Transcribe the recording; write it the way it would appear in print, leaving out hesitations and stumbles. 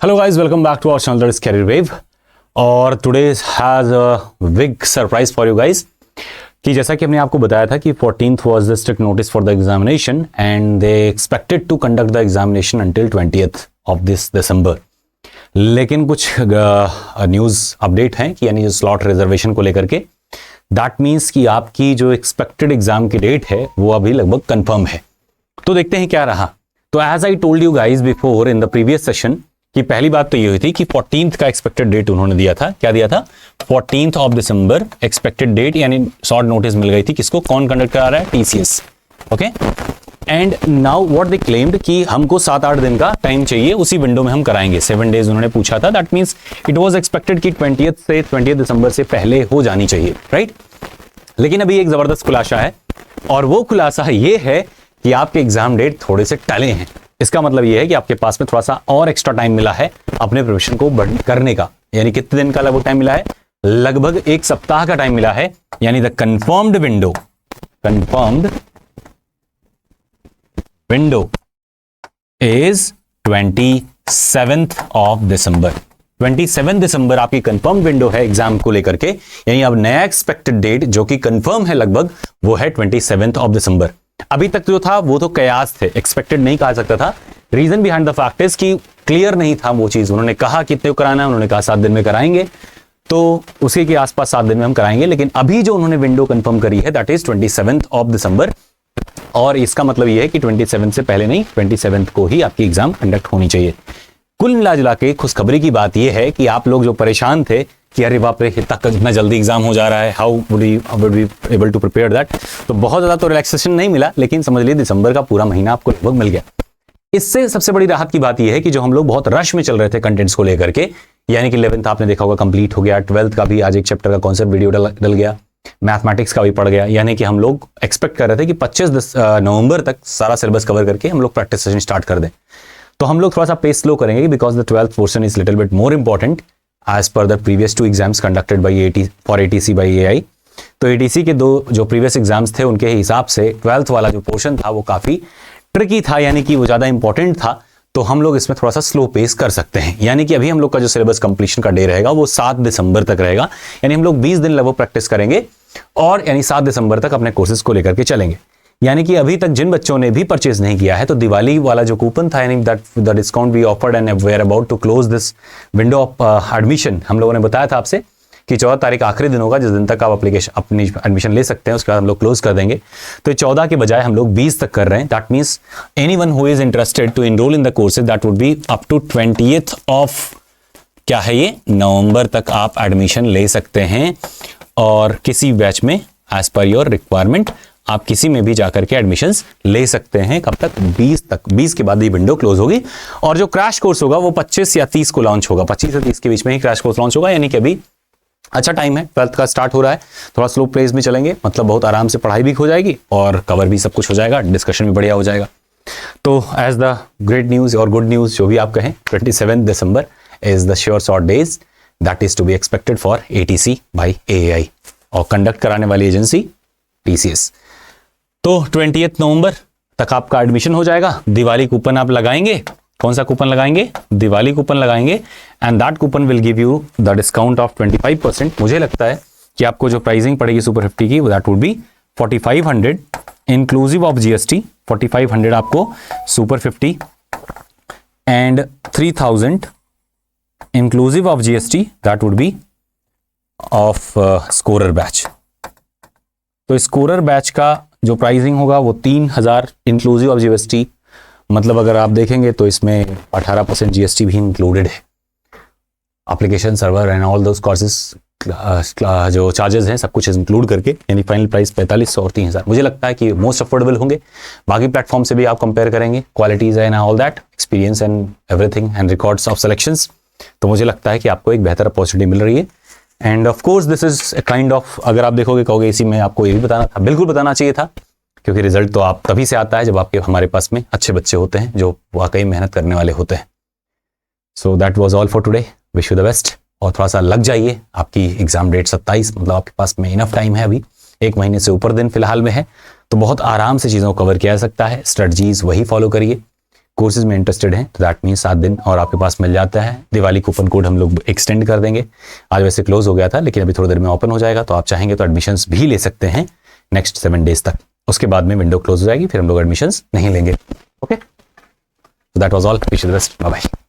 Hello guys, welcome back to our channel that is Career Wave. और today has a big surprise for you guys कि जैसा कि हमने आपको बताया था कि 14th was the strict notice for the examination and they expected to conduct the examination until 20th of this December. लेकिन कुछ न्यूज़ अपडेट हैं कि यानी जो स्लॉट रिजर्वेशन को लेकर के दैट मीन्स कि आपकी जो एक्सपेक्टेड एग्जाम की डेट है वो अभी लगभग कंफर्म है. तो देखते हैं क्या रहा. तो as I told you guys before in the previous session कि पहली बात तो ये हुई थी कि 14th का एक्सपेक्टेड डेट उन्होंने दिया था. क्या दिया था? 14th of December expected date, यानी शॉर्ट नोटिस मिल गई थी. किसको? कौन कंडक्ट करा रहा है? TCS. Okay. And now what they claimed कि हमको 7-8 दिन का टाइम चाहिए, उसी विंडो में हम कराएंगे. 7 डेज उन्होंने पूछा था. That means it was expected कि 20th दिसंबर से पहले हो जानी चाहिए, राइट? लेकिन अभी एक जबरदस्त खुलासा है, और वो खुलासा ये है कि आपके एग्जाम डेट थोड़े से टले हैं. इसका मतलब यह है कि आपके पास में थोड़ा सा और एक्स्ट्रा टाइम मिला है अपने प्रिपरेशन को करने का. यानी कितने दिन का लगभग टाइम मिला है? लगभग 1 सप्ताह का टाइम मिला है. यानी the confirmed window is 27th of December. 27 दिसंबर आपकी कंफर्म विंडो है एग्जाम को लेकर के. यानी अब नया एक्सपेक्टेड डेट जो कि कंफर्म है लगभग, वो है 27th ऑफ दिसंबर. अभी तक जो था वो तो कयास थे, एक्सपेक्टेड नहीं कहा सकता था. Reason behind the fact is कि क्लियर नहीं था वो चीज. उन्होंने कहा कितने कराना है, उन्होंने कहा 7 दिन में कराएंगे, तो उसी के आसपास 7 दिन में हम कराएंगे. लेकिन अभी जो उन्होंने विंडो कंफर्म करी है that is 27th of December. और इसका मतलब ये है कि 27 से पहले नहीं, 27 को ही आपकी एग्जाम कंडक्ट होनी चाहिए. कुल मिला जुला के खुशखबरी की बात यह है कि आप लोग जो परेशान थे कि अरे बाप रे इतना जल्दी एग्जाम हो जा रहा है, how would be able to prepare that, तो बहुत ज़्यादा तो रिलैक्सेशन नहीं मिला, लेकिन समझ लीजिए दिसंबर का पूरा महीना आपको लगभग मिल गया. इससे सबसे बड़ी राहत की बात यह है कि जो हम लोग बहुत रश में चल रहे थे कंटेंट्स को लेकर के, यानी कि 11th आपने देखा होगा कंप्लीट हो गया, 12th का भी आज एक चैप्टर का कॉन्सेप्ट वीडियो डल गया, मैथमेटिक्स का भी पड़ गया. यानी कि हम लोग एक्सपेक्ट कर रहे थे कि 25 नवंबर तक सारा सिलेबस कवर करके हम लोग प्रैक्टिस सेशन स्टार्ट कर दें. तो हम लोग थोड़ा सा पेस स्लो करेंगे because the 12th portion is little bit more important as per the previous 2 exams conducted by ATC by AI. तो ATC के 2 जो प्रीवियस एग्जाम्स थे उनके हिसाब से 12th वाला जो पोर्शन था वो काफ़ी ट्रिकी था, यानी कि वो ज़्यादा इंपॉर्टेंट था. तो हम लोग इसमें थोड़ा सा स्लो पेस कर सकते हैं. यानी कि अभी हम लोग का जो सिलेबस कंप्लीशन का डे रहेगा वो 7 दिसंबर तक रहेगा. यानी हम लोग 20 दिन लगभग प्रैक्टिस करेंगे और यानी 7 दिसंबर तक अपने कोर्सेज को लेकर के चलेंगे. यानी कि अभी तक जिन बच्चों ने भी परचेज नहीं किया है, तो दिवाली वाला जो कूपन था, यानी that the discount we offered and we are about to close this window of admission. हम लोगों ने बताया था आपसे कि 14 तारीख आखिरी दिन होगा जिस दिन तक आप अपनी एडमिशन ले सकते हैं, उसके बाद हम लोग क्लोज कर देंगे. तो 14 के बजाय हम लोग 20 तक कर रहे हैं. That means anyone who is interested to enrol in the courses that would be up to 20th of क्या है ये नवंबर तक आप एडमिशन ले सकते हैं. और किसी बैच में एज पर योर रिक्वायरमेंट आप किसी में भी जाकर के एडमिशंस ले सकते हैं. कब तक? 20 तक. 20 के बाद ये विंडो क्लोज होगी. और जो क्रैश कोर्स होगा वो 25 या 30 को लॉन्च होगा. 25 से 30 के बीच में ही क्रैश कोर्स लॉन्च होगा. यानी कि अभी अच्छा टाइम है. 12th का स्टार्ट हो रहा है, थोड़ा स्लो पेस में चलेंगे, मतलब बहुत आराम से पढ़ाई भी हो जाएगी और कवर भी सब कुछ हो जाएगा, डिस्कशन भी बढ़िया हो जाएगा. तो एज द ग्रेट न्यूज और गुड न्यूज जो भी आप कहें, 27 December is the sure shot days that is to be expected for ATC by AI और कंडक्ट कराने वाली एजेंसी TCS. तो 20th नवंबर तक आपका एडमिशन हो जाएगा. दिवाली कूपन आप लगाएंगे. कौन सा कूपन लगाएंगे? दिवाली कूपन लगाएंगे. And that coupon will give you the discount of 25%. मुझे लगता है कि आपको जो प्राइसिंग पड़ेगी सुपर 50 की that would B 4500 inclusive of GST. 4500 आपको super 50 and 3000 inclusive of GST that would B of scorer batch. तो स्कोरर बैच का जो प्राइसिंग होगा वो 3000 इंक्लूसिव ऑफ GST. मतलब अगर आप देखेंगे तो इसमें 18% GST भी इंक्लूडेड है. Application server and all those courses जो चार्जेस हैं सब कुछ इंक्लूड करके, यानी फाइनल प्राइस 4500 और 3000. मुझे लगता है कि मोस्ट अफोर्डेबल होंगे. बाकी प्लेटफॉर्म से भी आप कंपेयर करेंगे, qualities and all that, experience and everything and records of selections. तो मुझे लगता है कि आपको एक बेहतर अपॉर्चुनिटी मिल रही है. End of course this is a kind of, अगर आप देखोगे कहोगे इसी में आपको ये भी बताना था, बिल्कुल बताना चाहिए था, क्योंकि रिजल्ट तो आप तभी से आता है जब आपके हमारे पास में अच्छे बच्चे होते हैं जो वाकई मेहनत करने वाले होते हैं. So that was all for today. Wish you the best. और थोड़ा सा लग जाइए. आपकी एग्जाम डेट 27, मतलब आपके पास में इनफ टाइम है. अभी 1 महीने से ऊपर दिन फिलहाल में है, तो बहुत आराम से चीज़ों को कवर किया जा सकता है. स्ट्रेटजीज वही फॉलो करिए. कोर्सेज में इंटरेस्टेड हैं तो दैट मीन्स 7 दिन और आपके पास मिल जाता है। दिवाली कूपन कोड हम लोग एक्सटेंड कर देंगे। आज वैसे क्लोज हो गया था लेकिन अभी थोड़ी देर में ओपन हो जाएगा, तो आप चाहेंगे तो एडमिशन्स भी ले सकते हैं नेक्स्ट 7 डेज तक। उसके बाद में विंडो क्लोज हो जाएगी, फिर हम लोग एडमिशन्स नहीं लेंगे। Okay, that was all. Wish you the best, bye bye.